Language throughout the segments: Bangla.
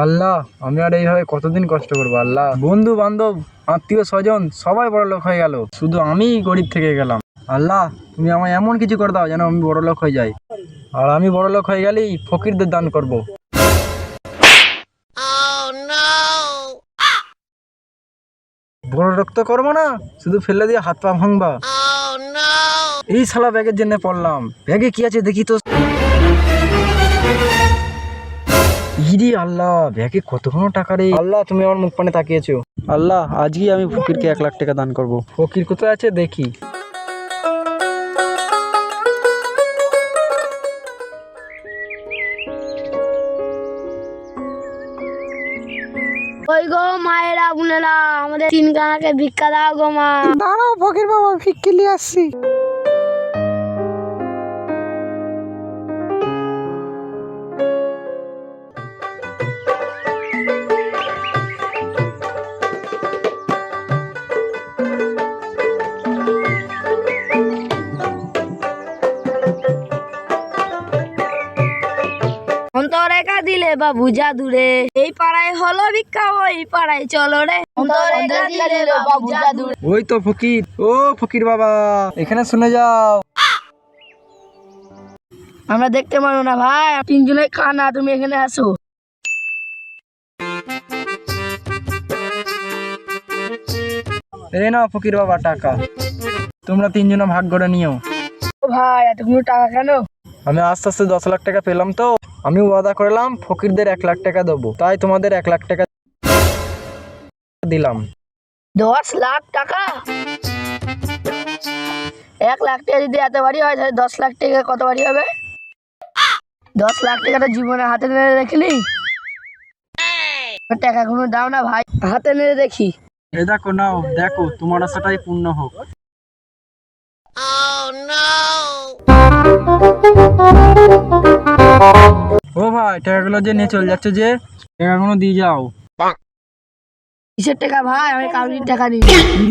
আল্লাহ, আমি আর এইভাবে কতদিন কষ্ট করবো আল্লাহ। বন্ধু বান্ধব আত্মীয় স্বজন সবাই বড় লোক হয়ে গেল, শুধু আমি গরিব থেকে গেলাম। আল্লাহ, তুমি আমায় এমন কিছু করে দাও যেন আমি বড় লোক হয়ে যাই, আর আমি বড় লোক হয়ে গেলেই ফকিরদের দান করব। বড় লোক তো করবো না, শুধু ফেলে দিয়ে হাত পা ভাঙবা। এই শালা ব্যাগের জন্য পড়লাম। ব্যাগে কি আছে দেখি তো। ইরে আল্লাহ, ব্যাগে কতক্ষণ টাকা রে। আল্লাহ, তুমি আমার মুখ পানে তাকিয়েছো। আল্লাহ, আজকে আমি ফকিরকে 1 লাখ টাকা দান করব। ফকির কোথায় আছে দেখি। ওই গো মায়েরা বোনেরা, আমাদের 3 কানাকে ভিক্ষা দাও গো মা। দাঁড়াও ফকির বাবা, ভিক্ষে নিয়ে আসছি। অন্তরেখা দিলে বা বুঝা দূরে, এই পাড়ায় হলো ভিক্ষা, ওই পাড়ায় চলো রে। অন্তরেখা দিলে বা বুঝা দূরে। ওই তো ফকির, ও ফকির বাবা, এখানে শুনে যাও। আমরা দেখতে পারো না ভাই, 3জনের কানা, তুমি এখানে আসো। এই নাও ফকির বাবা টাকা, তোমরা 3জনে ভাগ করে নিও। ও ভাই, এতগুলো টাকা কেন? আমি আস্তে আস্তে 10 লাখ টাকা পেলাম তো, আমি ওয়াদা করলাম ফকিরদের 1 লাখ টাকা দেবো, তাই তোমাদের 1 লাখ টাকা দিলাম। 10 লাখ টাকা? 1 লাখ টাকা যদি এত বাড়ি হয়, তাহলে 10 লাখ টাকা কত বাড়ি হবে? 10 লাখ টাকা তো জীবনে হাতে নেড়ে দেখিনি। টাকা কোনো দাও না ভাই, হাতে নেড়ে দেখি। এই দেখো, নাও, দেখো তোমার আশাটাই পূর্ণ হোক। ও ভাই, টাকাগুলো যে নিয়ে চলে যাচ্ছে, যে টাকাগুলো দিয়ে যাও। কিসের টাকা ভাই? আমি কাউরির টাকা নিই।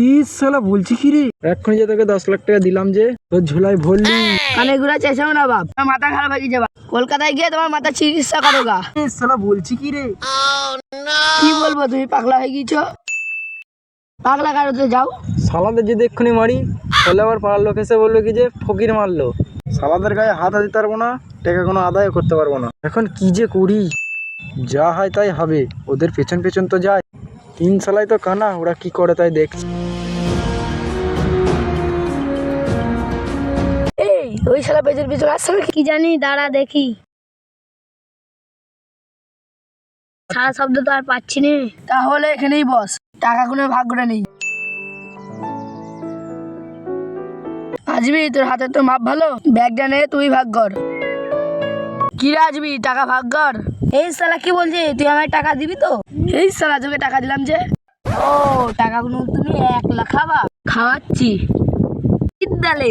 ইস শালা, বলছি কি রে, এক্ষুনি যে তোকে 10 লাখ টাকা দিলাম, যে তোর ঝোলায় ভরলি। কানে ঘুরা চাইছো না বাপ, তোমার মাথা খারাপ হয়ে যাবা। কলকাতায় গিয়ে তোমার মাথা চিকিৎসা করো গা। ইস শালা, বলছি কি রে। কি বলবো, তুমি পাগলা হয়ে গিয়েছো। পাগলা কারোতে যাও। শালাদের যদি এক্ষুনি মারি, তাহলে আবার পাড়ার লোক এসে বলবে কি যে ফকির মারলো। শালাদের গায়ে হাত দিতে পারবো না, টাকা কোনো আদায় করতে পারবো না। এখন কি যে করি, যা হয় তাই হবে। ওদের পেছন পেছন তো যায়, 3 শালাই তো কানা, ওরা কি করে তাই দেখছি। এই, ওই শালা পেছন পেছন আসছে না কি জানি, দাঁড়া দেখি। সারা শব্দ তো আর পাচ্ছি না। তাহলে এখানেই বস, টাকা কোনো ভাগ করে নেই। আসবি, তোর হাতে তো মাপ ভালো, ব্যাগটা নে, তুই ভাগ কর। কি রে আসবি, টাকা ভাগ কর। এই শালা কি বলছিস, তুই আমায় টাকা দিবি তো? এই শালা, তোকে টাকা দিলাম যে। ও, টাকাগুলো তুমি 1 লাখ খাবা? খাওয়াচ্ছি। ডালে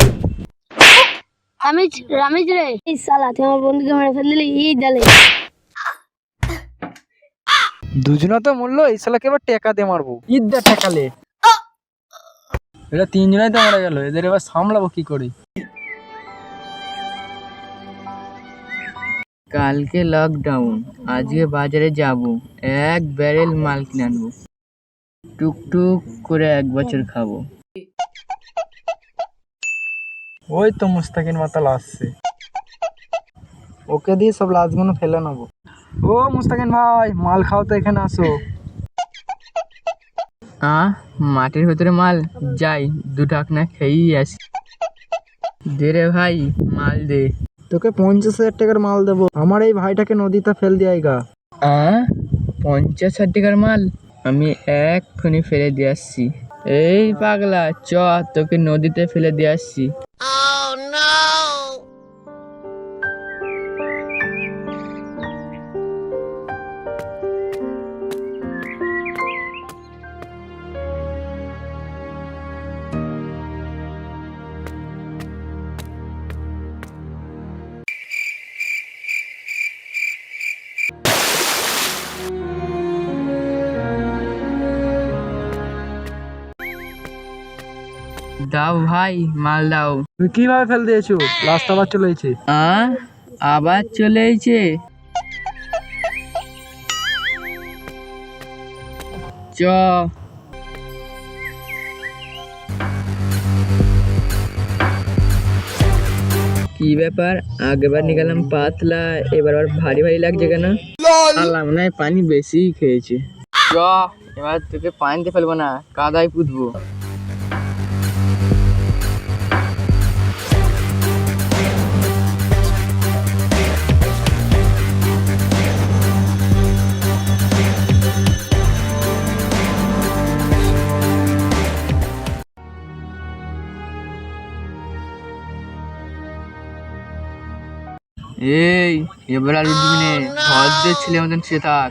রামিজ রামিজ রে, এই শালা তুই আমার বন্ধুকে মেরে ফেললি, এই ডালে। দুজনা তো মরলো, এই শালাকে এবার টাকা দিয়ে মারবো। ঈদটা ঠেকালে, এটা 3জনাই তো মারা গেল, এদের এবার সামলাবো কি করে। কালকে লকডাউন, আজকে বাজারে যাব, 1 ব্যারেল মাল কিনে আনবো, টুকটুক করে 1 বছর খাবো। ওই তো মুস্তাকিন মাতাল আসছে, ওকে দিয়ে সব লাশগুলো ফেলে নেবো। ও মুস্তাকিন ভাই, মাল খাও তো, এখানে আসো। মাটির ভেতরে মাল, যাই 2 ঢাকনা খেয়েই আসি। দে রে ভাই, মাল দে। তোকে 50,000 টাকার মাল দেবো, আমার এই ভাইটাকে নদীতে ফেল দিয়াই গা। 50,000 টাকার মাল আমি এক্ষুনি ফেলে দিয়ে আসছি। এই পাগলা, চ তোকে নদীতে ফেলে দিয়ে আসছি। দাও ভাই, মাল দাও। তুই কিভাবে ফেল দিয়েছো? লাস্ট আবার চলে এসেছে। আবার চলে এসেছে? কি ব্যাপার, আগেবার নিকালাম পাতলা, এবার আবার ভারী ভারী লাগছে কেন? আল্লাহ মনে হয় পানি বেশি খেয়েছে। চ, এবার তোকে পানিতে ফেলবো না, কাদায় পুঁতবো। এই, এবার আর উঠবি নে, ভদ্রের ছেলে মতন সে থাক।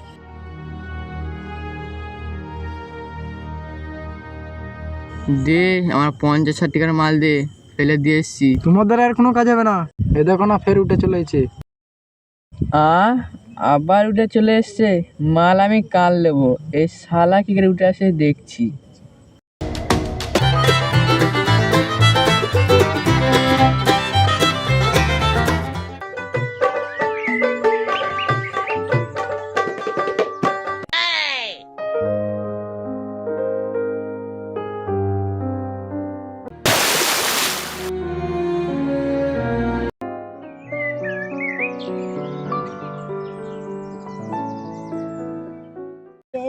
দে আমার 50-60 টাকার মাল দে, ফেলে দিয়ে এসছি। তোমাদের আর কোনো কাজ হবে না, এ দেখো না ফের উঠে চলেছে। আবার উঠে চলে এসছে, মাল আমি কাল নেবো, এই শালা কি করে উঠে আসে দেখছি।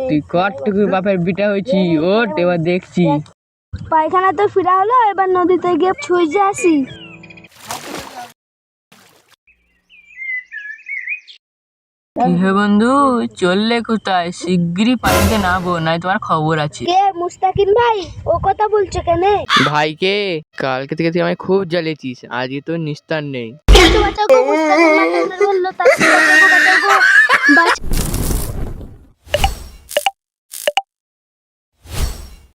তুই কতটুকু বাপের বিটা হয়েছি, ওট এবার দেখছি। পায়খানা তো ফিরা হলো, এবার নদীতে গিয়ে ছুঁয়ে আসি। কি হে বন্ধু, চললে কোথায়? শিগগিরই পানিতে নামবো, নাই তোমার খবর আছে। কে মুস্তাকিন ভাই, ও কথা বলছো কেন? ভাইকে কালকে থেকে তুই আমায় খুব জ্বালিয়েছিস, আজকে তোর নিস্তার নেই। বাঁচাও গো, মুস্তাকিন ভাই বললো, তাকে বাঁচাও গো, বাঁচাও গো।